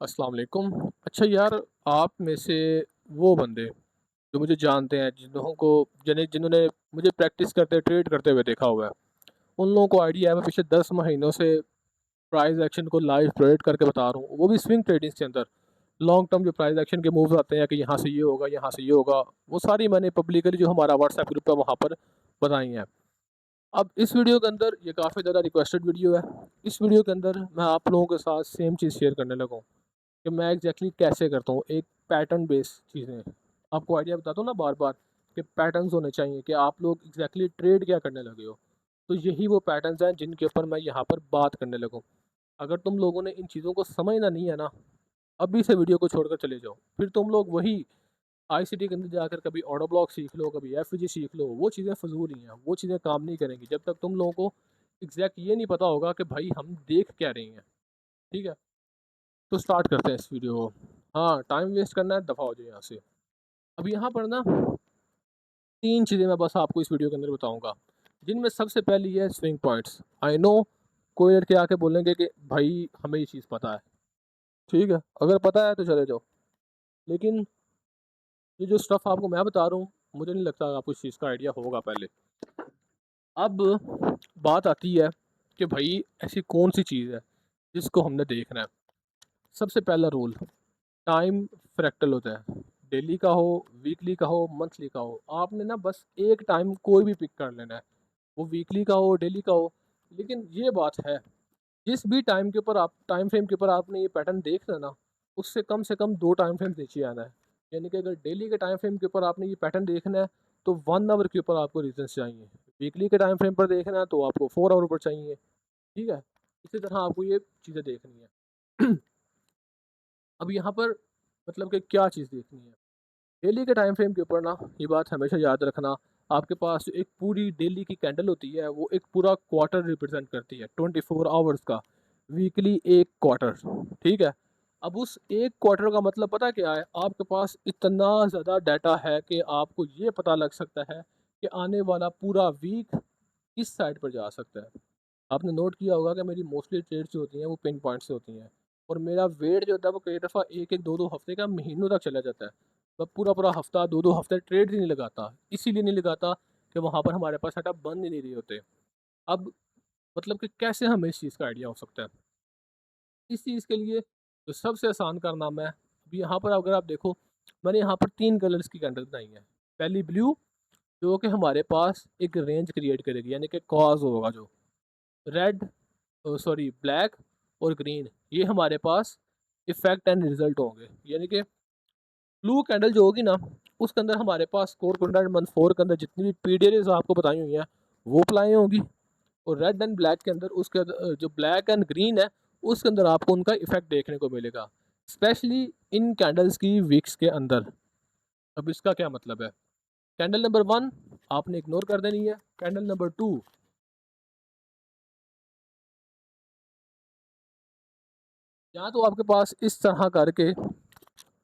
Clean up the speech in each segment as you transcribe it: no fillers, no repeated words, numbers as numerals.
अस्सलाम वालेकुम। अच्छा यार, आप में से वो बंदे जो मुझे जानते हैं, जिन्होंने मुझे प्रैक्टिस करते, ट्रेड करते हुए देखा हुआ है, उन लोगों को आइडिया है मैं पिछले 10 महीनों से प्राइस एक्शन को लाइव ट्रेड करके बता रहा हूँ, वो भी स्विंग ट्रेडिंग्स के अंदर। लॉन्ग टर्म जो प्राइस एक्शन के मूव्स आते हैं कि यहाँ से ये होगा, यहाँ से ये होगा, वो सारी मैंने पब्लिकली जो हमारा व्हाट्सएप ग्रुप है वहाँ पर बताई हैं। अब इस वीडियो के अंदर ये काफ़ी ज़्यादा रिक्वेस्टेड वीडियो है। इस वीडियो के अंदर मैं आप लोगों के साथ सेम चीज़ शेयर करने लगा हूँ कि मैं एग्जैक्टली कैसे करता हूँ एक पैटर्न बेस्ड चीज़ें। आपको आइडिया बताता हूँ ना बार बार कि पैटर्न्स होने चाहिए कि आप लोग एग्जैक्टली ट्रेड क्या करने लगे हो। तो यही वो पैटर्न्स हैं जिनके ऊपर मैं यहाँ पर बात करने लगूँ। अगर तुम लोगों ने इन चीज़ों को समझना नहीं है ना, अभी से वीडियो को छोड़कर चले जाओ। फिर तुम लोग वही आईसीटी के अंदर जाकर कभी ऑटो ब्लॉक सीख लो, कभी एफजी सीख लो, वो चीज़ें फजूल ही हैं, वो चीज़ें काम नहीं करेंगी जब तक तुम लोगों को एग्जैक्ट ये नहीं पता होगा कि भाई हम देख क्या रहे हैं। ठीक है, तो स्टार्ट करते हैं इस वीडियो को। हाँ, टाइम वेस्ट करना है, दफ़ा हो जाए यहाँ से। अब यहाँ पर ना 3 चीज़ें मैं बस आपको इस वीडियो के अंदर बताऊँगा, जिनमें सबसे पहली है स्विंग पॉइंट्स। आई नो कोई लड़के आके बोलेंगे कि भाई हमें ये चीज़ पता है। ठीक है, अगर पता है तो चले जाओ। लेकिन ये जो स्टफ़ आपको मैं बता रहा हूँ, मुझे नहीं लगता आपको इस चीज़ का आइडिया होगा पहले। अब बात आती है कि भाई ऐसी कौन-सी चीज़ है जिसको हमने देखना है। सबसे पहला रूल, टाइम फ्रैक्टल होता है। डेली का हो, वीकली का हो, मंथली का हो, आपने ना बस एक टाइम कोई भी पिक कर लेना है। वो वीकली का हो, डेली का हो। लेकिन ये बात है, जिस भी टाइम फ्रेम के ऊपर आपने ये पैटर्न देखना है ना, उससे कम से कम 2 टाइम फ्रेम नीचे आना है। यानी कि अगर डेली के टाइम फ्रेम के ऊपर आपने ये पैटर्न देखना है, तो 1 आवर के ऊपर आपको रीज़न्स चाहिए। वीकली के टाइम फ्रेम पर देखना है, तो आपको 4 आवर पर चाहिए। ठीक है? इसी तरह आपको ये चीज़ें देखनी है। अब यहाँ पर मतलब कि क्या चीज़ देखनी है? डेली के टाइम फ्रेम के ऊपर ना ये बात हमेशा याद रखना, आपके पास जो एक पूरी डेली की कैंडल होती है वो एक पूरा क्वार्टर रिप्रेजेंट करती है, 24 आवर्स का। वीकली एक क्वार्टर। ठीक है, अब उस एक क्वार्टर का मतलब पता क्या है, आपके पास इतना ज़्यादा डाटा है कि आपको ये पता लग सकता है कि आने वाला पूरा वीक किस साइड पर जा सकता है। आपने नोट किया होगा कि मेरी मोस्टली ट्रेड्स जो होती हैं वो पिन पॉइंट से होती हैं, और मेरा वेट जो होता है वो कई दफ़ा एक एक दो दो हफ्ते का, महीनों तक चला जाता है। मैं पूरा पूरा हफ्ता, दो दो हफ्ते ट्रेड ही नहीं लगाता, इसीलिए नहीं लगाता कि वहाँ पर हमारे पास सेटअप बंद ही नहीं रहे होते। अब मतलब कि कैसे हमें इस चीज़ का आइडिया हो सकता है? इस चीज़ के लिए जो सबसे आसान कारनामा है, अभी यहाँ पर अगर आप देखो, मैंने यहाँ पर 3 कलर्स की कैंडल बनाई है। पहली ब्लू, जो कि हमारे पास एक रेंज क्रिएट करेगी, यानी कि कॉज़ होगा जो। रेड, सॉरी ब्लैक और ग्रीन, ये हमारे पास इफ़ेक्ट एंड रिज़ल्ट होंगे। यानी कि ब्लू कैंडल जो होगी ना, उसके अंदर हमारे पास कोर कंटेंट मंथ 4 के अंदर जितनी भी पीडीआरएस आपको बताई हुई हैं, वो अप्लाई होंगी। और रेड एंड ब्लैक के अंदर जो ब्लैक एंड ग्रीन है, उसके अंदर आपको उनका इफ़ेक्ट देखने को मिलेगा, स्पेशली इन कैंडल्स की वीक्स के अंदर। अब इसका क्या मतलब है? कैंडल नंबर 1 आपने इग्नोर कर देनी है। कैंडल नंबर 2, या तो आपके पास इस तरह करके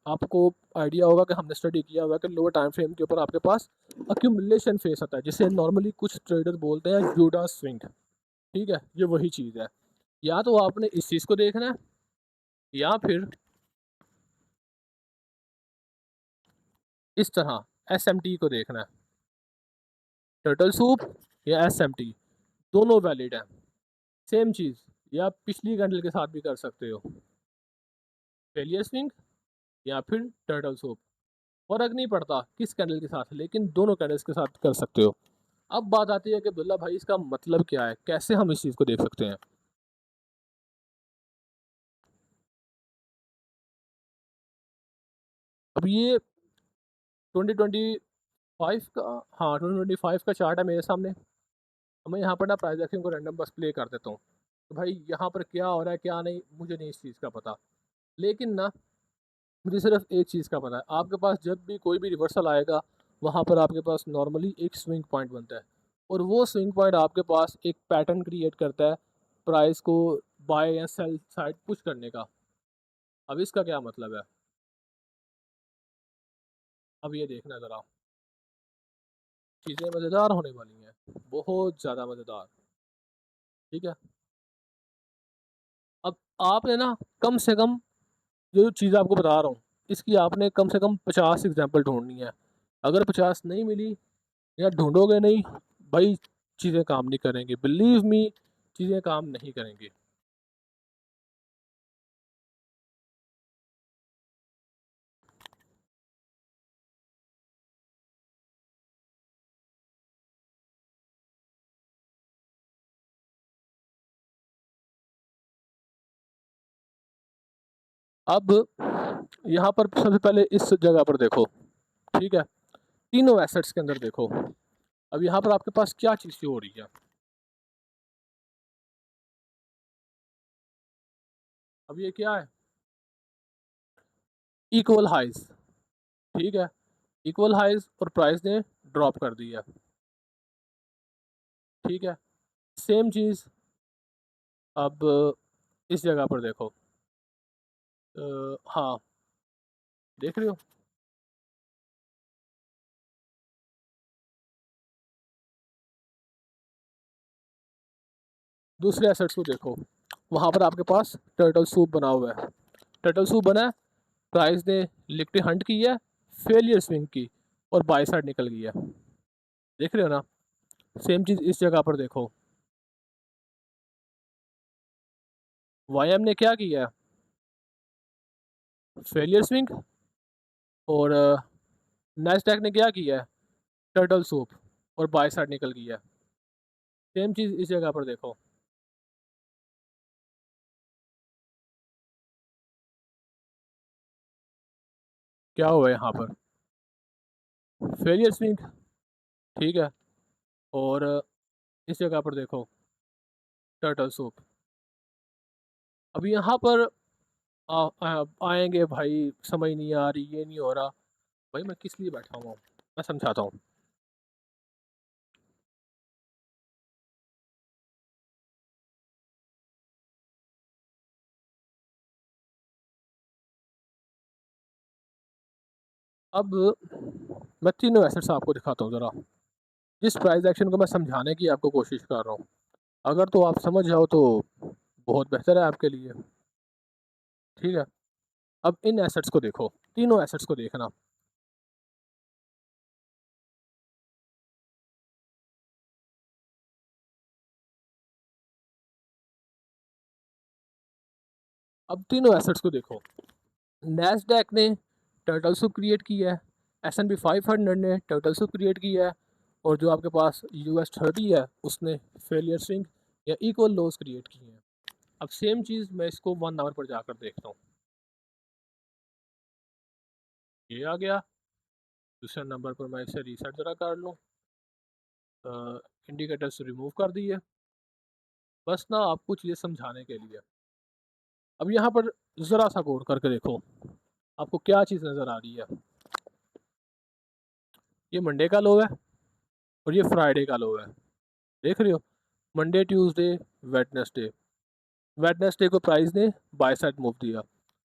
आपको आइडिया होगा कि हमने स्टडी किया हुआ है कि लोअर टाइम फ्रेम के ऊपर आपके पास अक्यूमुलेशन फेस आता है, जिसे नॉर्मली कुछ ट्रेडर बोलते हैं जूडा स्विंग। ठीक है, ये वही चीज़ है। या तो आपने इस चीज़ को देखना है, या फिर इस तरह एसएमटी को देखना है। टर्टल सूप या एसएमटी, दोनों वैलिड हैं। सेम चीज़, या आप पिछली कैंडल के साथ भी कर सकते हो, फेलियर स्विंग या फिर टर्टल सूप। फ़र्क नहीं पड़ता किस कैंडल के साथ, लेकिन दोनों कैंडल्स के साथ कर सकते हो। अब बात आती है कि अब्दुल्ला भाई इसका मतलब क्या है? कैसे हम इस चीज़ को देख सकते हैं? अब ये 2025 का, हाँ 2025 का चार्ट है मेरे सामने। अब मैं यहाँ पर ना प्राइस एक्शन को रैंडम बस प्ले कर देता हूँ। तो भाई यहाँ पर क्या हो रहा है क्या नहीं, मुझे नहीं इस चीज़ का पता। लेकिन ना मुझे सिर्फ एक चीज़ का पता है, आपके पास जब भी कोई भी रिवर्सल आएगा, वहाँ पर आपके पास नॉर्मली एक स्विंग पॉइंट बनता है, और वो स्विंग पॉइंट आपके पास एक पैटर्न क्रिएट करता है प्राइस को बाय या सेल साइड पुश करने का। अब इसका क्या मतलब है? अब ये देखना ज़रा, चीज़ें मज़ेदार होने वाली हैं, बहुत ज़्यादा मज़ेदार। ठीक है? अब आपने ना कम से कम जो चीज़ आपको बता रहा हूँ, इसकी आपने कम से कम 50 एग्ज़ाम्पल ढूँढनी है। अगर 50 नहीं मिली या ढूँढोगे नहीं, भाई चीज़ें काम नहीं करेंगी। बिलीव मी, चीज़ें काम नहीं करेंगी। अब यहाँ पर सबसे पहले इस जगह पर देखो, ठीक है? तीनों एसेट्स के अंदर देखो। अब यहाँ पर आपके पास क्या चीज़ शो हो रही है? अब ये क्या है? इक्वल हाइज़, ठीक है? इक्वल हाइज़ और प्राइस ने ड्रॉप कर दी है, ठीक है? सेम चीज़ अब इस जगह पर देखो। हाँ, देख रहे हो? दूसरे एसेट्स को देखो, वहाँ पर आपके पास टर्टल सूप बना हुआ है। टर्टल सूप बना है, प्राइस ने लिक्विड हंट की है, फेलियर स्विंग की और बाय साइड निकल गई है। देख रहे हो ना? सेम चीज़ इस जगह पर देखो। वाईएम ने क्या किया? फेलियर स्विंग और नैस्डैक ने क्या किया है? टर्टल सूप और बाय साइड निकल गई है। सेम चीज़ इस जगह पर देखो। क्या हुआ है यहाँ पर? फेलियर स्विंग, ठीक है? और इस जगह पर देखो, टर्टल सूप। अब यहाँ पर आएँगे भाई, समझ नहीं आ रही, ये नहीं हो रहा। भाई मैं किस लिए बैठा हुआ हूँ? मैं समझाता हूँ। अब मैं तीनों एसेट्स आपको दिखाता हूँ ज़रा। जिस प्राइस एक्शन को मैं समझाने की आपको कोशिश कर रहा हूँ, अगर तो आप समझ जाओ तो बहुत बेहतर है आपके लिए, ठीक है? अब इन एसेट्स को देखो, तीनों एसेट्स को देखना। अब तीनों एसेट्स को देखो। नैस्डैक ने टर्टल सूप क्रिएट किया है, एस&पी 500 ने टर्टल सूप क्रिएट किया है और जो आपके पास यूएस 30 है उसने फेलियर स्विंग या इक्वल लोज क्रिएट किए हैं। अब सेम चीज़ मैं इसको 1 आवर पर जाकर देखता हूँ। ये आ गया, दूसरे नंबर पर मैं इसे रीसेट ज़रा कर लूँ। इंडिकेटर्स रिमूव कर दिए, बस ना आपको चीज़ें समझाने के लिए। अब यहाँ पर ज़रा सा गौर करके देखो, आपको क्या चीज़ नज़र आ रही है? ये मंडे का लो है और ये फ्राइडे का लो है, देख रहे हो? Monday, Tuesday, Wednesday. वेडनेसडे को प्राइस ने बाय साइड मूव दिया।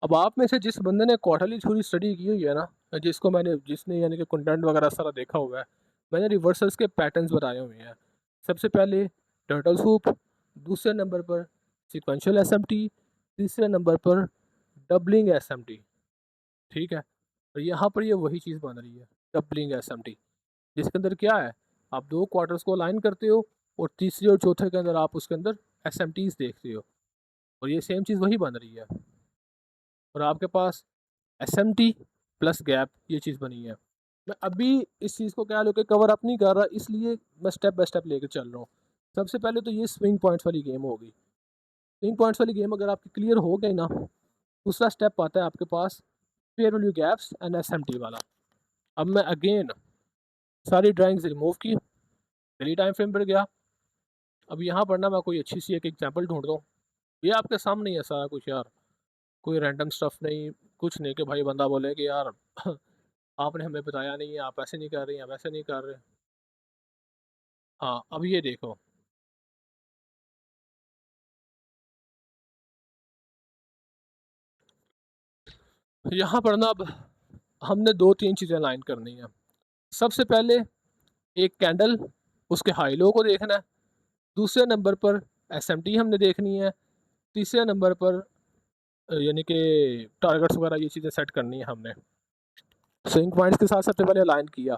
अब आप में से जिस बंदे ने क्वार्टरली थ्योरी स्टडी की हुई है ना, जिसने यानी कि कंटेंट वगैरह सारा देखा हुआ है, मैंने रिवर्सल्स के पैटर्न्स बताए हुए हैं। सबसे पहले टर्टल सूप, दूसरे नंबर पर सिक्वेंशियल एसएमटी, तीसरे नंबर पर डबलिंग एसएमटी, ठीक है? और यहाँ पर ये वही चीज़ बन रही है, डबलिंग एसएमटी, जिसके अंदर क्या है, आप 2 क्वार्टर्स को अलाइन करते हो और तीसरे और चौथे के अंदर आप उसके अंदर एसएमटीज़ देखते हो और ये सेम चीज़ वही बन रही है और आपके पास एसएमटी प्लस गैप ये चीज़ बनी है। मैं अभी इस चीज़ को क्या लो कि कवर अप नहीं कर रहा, इसलिए मैं स्टेप बाय स्टेप लेके चल रहा हूँ। सबसे पहले तो ये स्विंग पॉइंट्स वाली गेम होगी। स्विंग पॉइंट्स वाली गेम अगर आपकी क्लियर हो गई ना, दूसरा स्टेप आता है आपके पास fair value gaps and SMT वाला। अब मैं अगेन सारी ड्राइंग्स रिमूव की, डेली टाइम फ्रेम पर गया। अब यहाँ पर ना मैं कोई अच्छी सी एक एग्जांपल ढूँढ रहा हूँ। ये आपके सामने ही है सारा कुछ यार, कोई रैंडम स्टफ नहीं, कुछ नहीं कि भाई बंदा बोले कि यार आपने हमें बताया नहीं है, आप ऐसे नहीं कर रहे हैं, वैसे नहीं कर रहे। हाँ, अब ये देखो, यहाँ पर ना अब हमने 2-3 चीज़ें लाइन करनी है। सबसे पहले एक कैंडल, उसके हाई लो को देखना है। दूसरे नंबर पर एसएमटी हमने देखनी है। तीसरे नंबर पर यानी कि टारगेट्स वगैरह ये चीज़ें सेट करनी है हमने। स्विंग पॉइंट्स के साथ सबसे पहले अलाइन किया।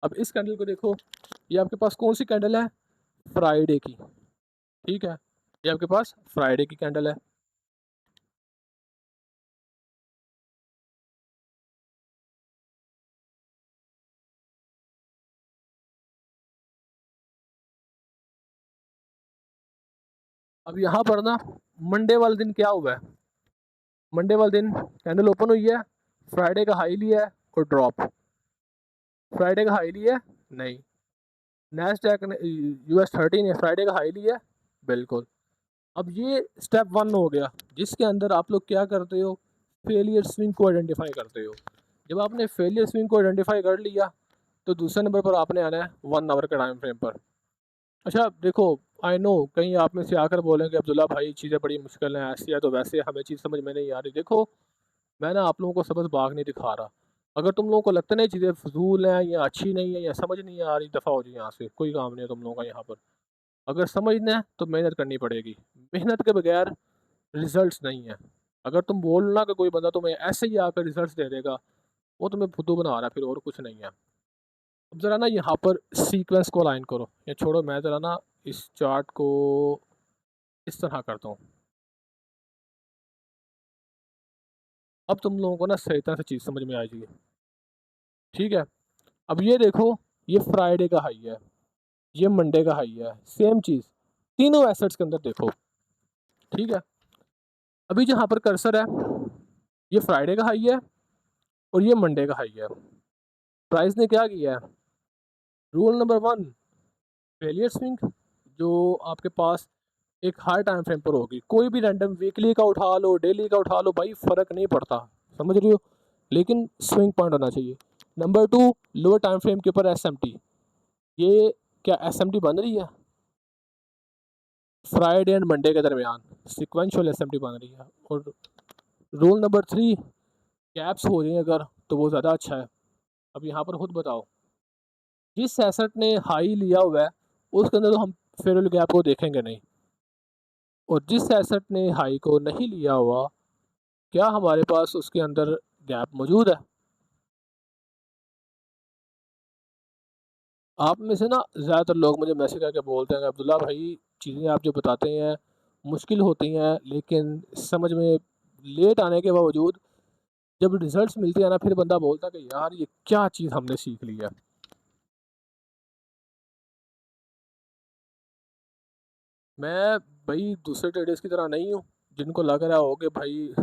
अब इस कैंडल को देखो, ये आपके पास कौन सी कैंडल है? फ्राइडे की, ठीक है? ये आपके पास फ्राइडे की कैंडल है। अब यहाँ पर ना मंडे वाले दिन क्या हुआ है? मंडे वाले दिन कैंडल ओपन हुई है, फ्राइडे का हाई लिया है और ड्रॉप। फ्राइडे का हाई लिया है? नहीं। नैस्डैक ने US 30 ने फ्राइडे का हाई लिया है? बिल्कुल। अब ये स्टेप वन हो गया, जिसके अंदर आप लोग क्या करते हो? फेलियर स्विंग को आइडेंटिफाई करते हो। जब आपने फेलियर स्विंग को आइडेंटिफाई कर लिया, तो दूसरे नंबर पर आपने आना है 1 आवर के टाइम फ्रेम पर। अच्छा देखो, आई नो कहीं आप में से आकर बोलेंगे अब्दुल्ला भाई चीज़ें बड़ी मुश्किल हैं, ऐसी है तो वैसे, हमें चीज़ समझ में नहीं आ रही। देखो, मैं ना आप लोगों को सबक बाग नहीं दिखा रहा। अगर तुम लोगों को लगता नहीं चीज़ें फजूल हैं या अच्छी नहीं है या समझ नहीं आ रही, दफ़ा हो जाए यहाँ से, कोई काम नहीं है तुम लोगों का यहाँ पर। अगर समझना है तो मेहनत करनी पड़ेगी, मेहनत के बगैर रिजल्ट्स नहीं है। अगर तुम बोलना कि कोई बंदा तुम्हें ऐसे ही आकर रिजल्ट्स दे देगा, वो तुम्हें फुद्दू बना रहा है, फिर और कुछ नहीं है। अब ज़रा ना यहाँ पर सीक्वेंस को अलाइन करो, या छोड़ो, मैं ज़रा ना इस चार्ट को इस तरह करता हूँ। अब तुम लोगों को ना सही तरह से चीज़ समझ में आ जाएगी, ठीक है? अब ये देखो, ये फ्राइडे का हाई है, ये मंडे का हाई है, सेम चीज़ तीनों एसेट्स के अंदर देखो, ठीक है? अभी जहाँ पर कर्सर है, ये फ्राइडे का हाई है और ये मंडे का हाई है। प्राइस ने क्या किया है? Rule number one, failure swing, जो आपके पास एक हाई टाइम फ्रेम पर होगी। कोई भी रैंडम वीकली का उठा लो, डेली का उठा लो, भाई फ़र्क नहीं पड़ता, समझ रही हो? लेकिन स्विंग पॉइंट होना चाहिए। Number two, lower time frame के ऊपर SMT। ये क्या SMT बन रही है? फ्राइडे एंड मंडे के दरमियान सिक्वेंशियल SMT बन रही है। और रूल नंबर थ्री, गैप्स हो रही हैं अगर, तो वो ज़्यादा अच्छा है। अब यहाँ पर खुद बताओ, जिस एसेट ने हाई लिया हुआ है उसके अंदर तो हम फेयरवेल गैप को देखेंगे नहीं, और जिस एसेट ने हाई को नहीं लिया हुआ, क्या हमारे पास उसके अंदर गैप मौजूद है? आप में से ना ज़्यादातर लोग मुझे मैसेज करके बोलते हैं कि अब्दुल्ला भाई चीज़ें आप जो बताते हैं मुश्किल होती हैं, लेकिन समझ में लेट आने के बावजूद जब रिजल्ट्स मिलते हैं ना, फिर बंदा बोलता है कि यार ये क्या चीज़ हमने सीख ली है। मैं भाई दूसरे ट्रेडर्स की तरह नहीं हूँ, जिनको लग रहा हो कि भाई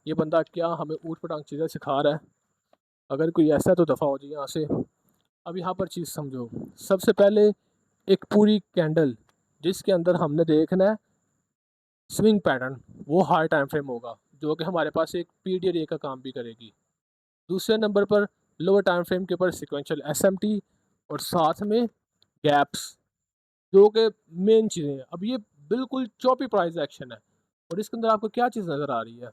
ये बंदा क्या हमें ऊट पटांग चीज़ें सिखा रहा है। अगर कोई ऐसा है तो दफ़ा हो जाए यहाँ से। अब यहाँ पर चीज़ समझो, सबसे पहले एक पूरी कैंडल जिसके अंदर हमने देखना है स्विंग पैटर्न, वो हाई टाइम फ्रेम होगा, जो कि हमारे पास एक PDA का काम भी करेगी। दूसरे नंबर पर लोअर टाइम फ्रेम के ऊपर सिक्वेंशियल SMT, और साथ में गैप्स, जो कि मेन चीज़ें हैं। अब ये बिल्कुल चौपी प्राइस एक्शन है, और इसके अंदर आपको क्या चीज़ नज़र आ रही है?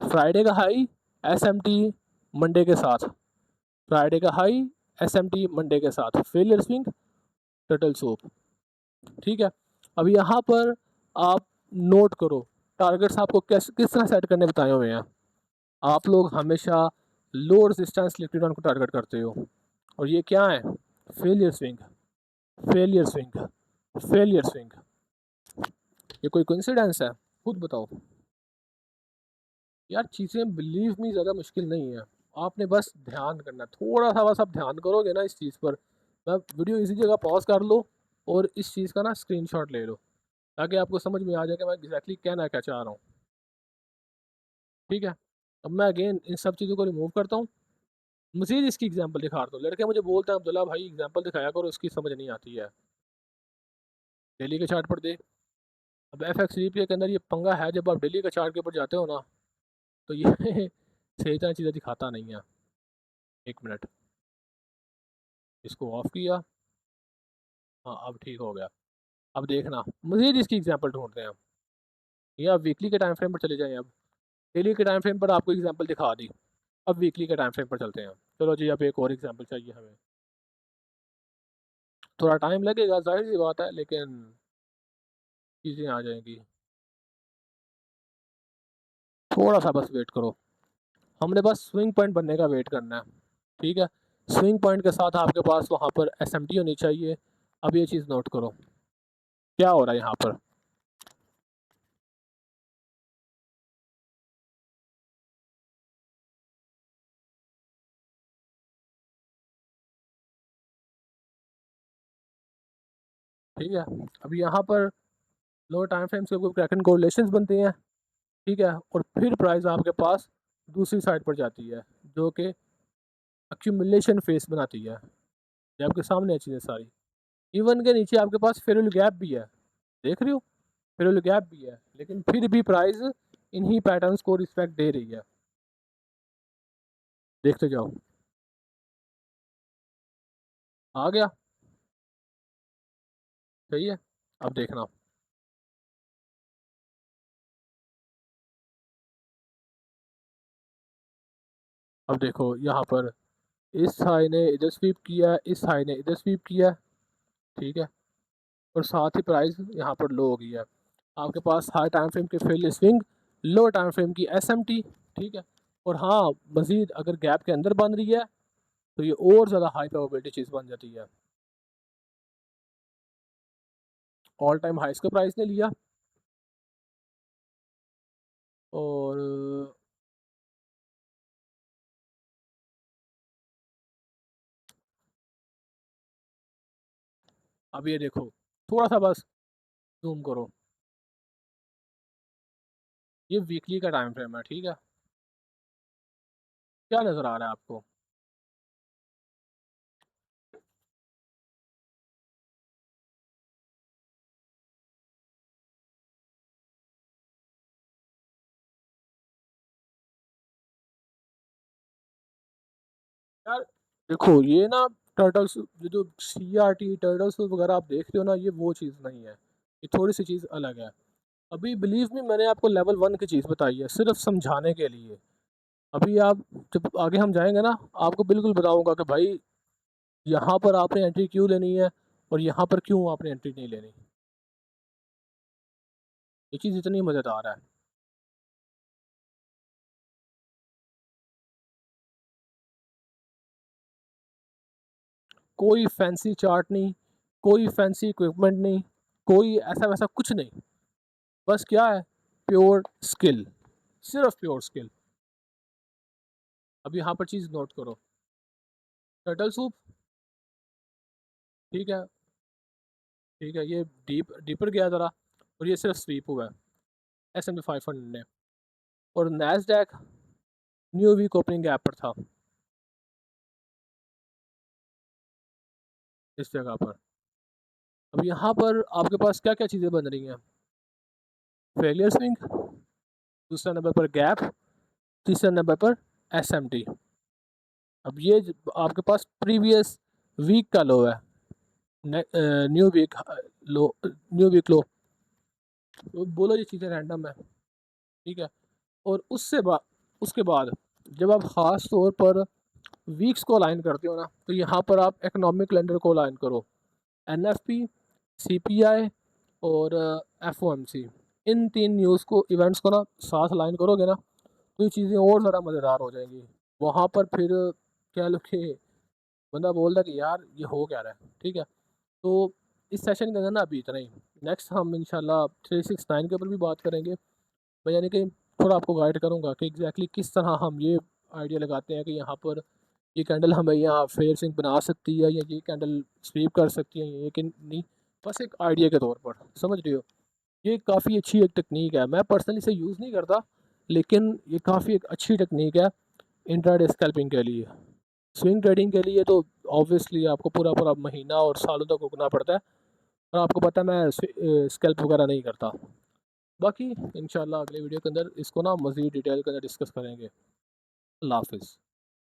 फ्राइडे का हाई, SMT मंडे के साथ, फ्राइडे का हाई, SMT मंडे के साथ, फेलियर स्विंग, टर्टल सूप, ठीक है? अब यहाँ पर आप नोट करो, टारगेट्स आपको किस तरह सेट करने बताए हुए हैं। आप लोग हमेशा लो रेजिस्टेंस लिक्विड को टारगेट करते हो, और ये क्या है? Failure swing, failure swing, failure swing. ये कोई कोइंसिडेंस है? खुद बताओ यार, चीज़ें बिलीव मी ज़्यादा मुश्किल नहीं है। आपने बस ध्यान करना है, थोड़ा सा बस आप ध्यान करोगे ना इस चीज़ पर। मैं वीडियो इसी जगह पॉज कर लो और इस चीज़ का ना स्क्रीनशॉट ले लो, ताकि आपको समझ में आ जाए कि मैं एग्जैक्टली कहना क्या चाह रहा हूँ, ठीक है? अब मैं अगेन इन सब चीज़ों को रिमूव करता हूँ, मज़ीद इसकी एग्जांपल दिखाता हूँ। लड़के मुझे बोलते हैं अब्दुल्ला भाई एग्जांपल दिखाया करो, इसकी समझ नहीं आती है। डेली के चार्ट पर देख। अब FX के अंदर ये पंगा है, जब आप डेली के चार्ट के ऊपर जाते हो ना, तो ये सही तरह चीज़ें दिखाता नहीं है। एक मिनट, इसको ऑफ किया, हाँ अब ठीक हो गया। अब देखना, मज़ीद इसकी एग्जांपल ढूंढते हैं हम। ये आप वीकली के टाइम फ्रेम पर चले जाएँ। अब डेली के टाइम फ्रेम पर आपको एग्जांपल दिखा दी, अब वीकली के टाइम फ्रेम पर चलते हैं। चलो जी, अब एक और एग्जांपल चाहिए हमें। थोड़ा टाइम लगेगा, ज़ाहिर सी बात है, लेकिन चीज़ें आ जाएंगी। थोड़ा सा बस वेट करो, हमने बस स्विंग पॉइंट बनने का वेट करना है, ठीक है। स्विंग पॉइंट के साथ आपके पास वहाँ पर एसएमटी होनी चाहिए। अब ये चीज़ नोट करो क्या हो रहा है यहाँ पर। ठीक है, अब यहाँ पर लो टाइम फ्रेम्स के कोई क्रैकन कोरिलेशंस बनती हैं, ठीक है, और फिर प्राइस आपके पास दूसरी साइड पर जाती है जो कि एक्यूमुलेशन फेस बनाती है। ये आपके सामने है चीज़ें सारी। इवन के नीचे आपके पास फेरुल गैप भी है, देख रहे हो, फेरुल गैप भी है, लेकिन फिर भी प्राइस इन्हीं पैटर्न्स को रिस्पेक्ट दे रही है। देखते जाओ, आ गया, सही है। अब देखना, अब देखो यहाँ पर इस हाई ने इधर स्वीप किया, इस हाई ने इधर स्वीप किया, ठीक है, और साथ ही प्राइस यहाँ पर लो हो गई है। आपके पास हाई टाइम फ्रेम की फेल स्विंग, लो टाइम फ्रेम की एसएमटी, ठीक है, और हाँ मजीद अगर गैप के अंदर बन रही है तो ये और ज़्यादा हाई प्रोबेबिलिटी चीज़ बन जाती है। ऑल टाइम हाइस का प्राइस ने लिया, और अब ये देखो, थोड़ा सा बस जूम करो, ये वीकली का टाइम फ्रेम है, ठीक है, क्या नज़र आ रहा है आपको। यार देखो ये ना टर्टल्स, जो सी आर टी टर्टल्स वगैरह आप देख रहे हो ना, ये वो चीज़ नहीं है, ये थोड़ी सी चीज़ अलग है। अभी बिलीव में मैंने आपको लेवल 1 की चीज़ बताई है सिर्फ समझाने के लिए। अभी आप जब आगे हम जाएंगे ना, आपको बिल्कुल बताऊंगा कि भाई यहाँ पर आपने एंट्री क्यों लेनी है और यहाँ पर क्यों आपने एंट्री नहीं लेनी। ये चीज़ इतनी मज़ेदार है। कोई फैंसी चार्ट नहीं, कोई फैंसी इक्विपमेंट नहीं, कोई ऐसा वैसा कुछ नहीं, बस क्या है, प्योर स्किल, सिर्फ प्योर स्किल। अब यहाँ पर चीज़ नोट करो, टर्टल सूप, ठीक है, ठीक है, ये डीपर गया ज़रा, और ये सिर्फ स्वीप हुआ है S&P 500 ने, और Nasdaq new week opening gap पर था इस जगह पर। अब यहाँ पर आपके पास क्या क्या चीज़ें बन रही हैं, फेलियर स्विंग, दूसरा नंबर पर गैप, तीसरा नंबर पर एसएमटी। अब ये आपके पास प्रीवियस वीक का लो है, new week low, new week low, तो बोलो ये चीज़ें रैंडम है, ठीक है। और उसके बाद जब आप ख़ास तौर पर वीक्स को अलाइन करते हो ना, तो यहाँ पर आप इकोनॉमिक कैलेंडर को अलाइन करो, एनएफपी, सीपीआई और एफओएमसी, इन तीन न्यूज़ को इवेंट्स को ना साथ अलाइन करोगे ना, तो ये चीज़ें और ज़्यादा मज़ेदार हो जाएंगी। वहाँ पर फिर क्या लोग के बंदा बोलता है कि यार ये हो क्या रहा है, ठीक है। तो इस सेशन के अंदर ना अभी इतना ही, नेक्स्ट हम इंशाल्लाह 369 के ऊपर भी बात करेंगे। मैं यानी कि थोड़ा आपको गाइड करूँगा कि एग्जैक्टली किस तरह हम ये आइडिया लगाते हैं कि यहाँ पर ये कैंडल हमें यहाँ फेयर सिंक बना सकती है, या ये कैंडल स्वीप कर सकती है, ये कि नहीं, बस एक आइडिया के तौर पर, समझ रहे हो। ये काफ़ी अच्छी एक टेक्निक है, मैं पर्सनली इसे यूज़ नहीं करता, लेकिन ये काफ़ी एक अच्छी टेक्निक है इंट्राडे स्कैल्पिंग के लिए। स्विंग ट्रेडिंग के लिए तो ऑब्वियसली आपको पूरा पूरा महीना और सालों तक रुकना पड़ता है, और आपको पता है मैं स्कैल्प वगैरह नहीं करता। बाकी इंशाल्लाह अगले वीडियो के अंदर इसको ना मज़ीद डिटेल के अंदर डिस्कस करेंगे। अल्लाह हाफ़िज़।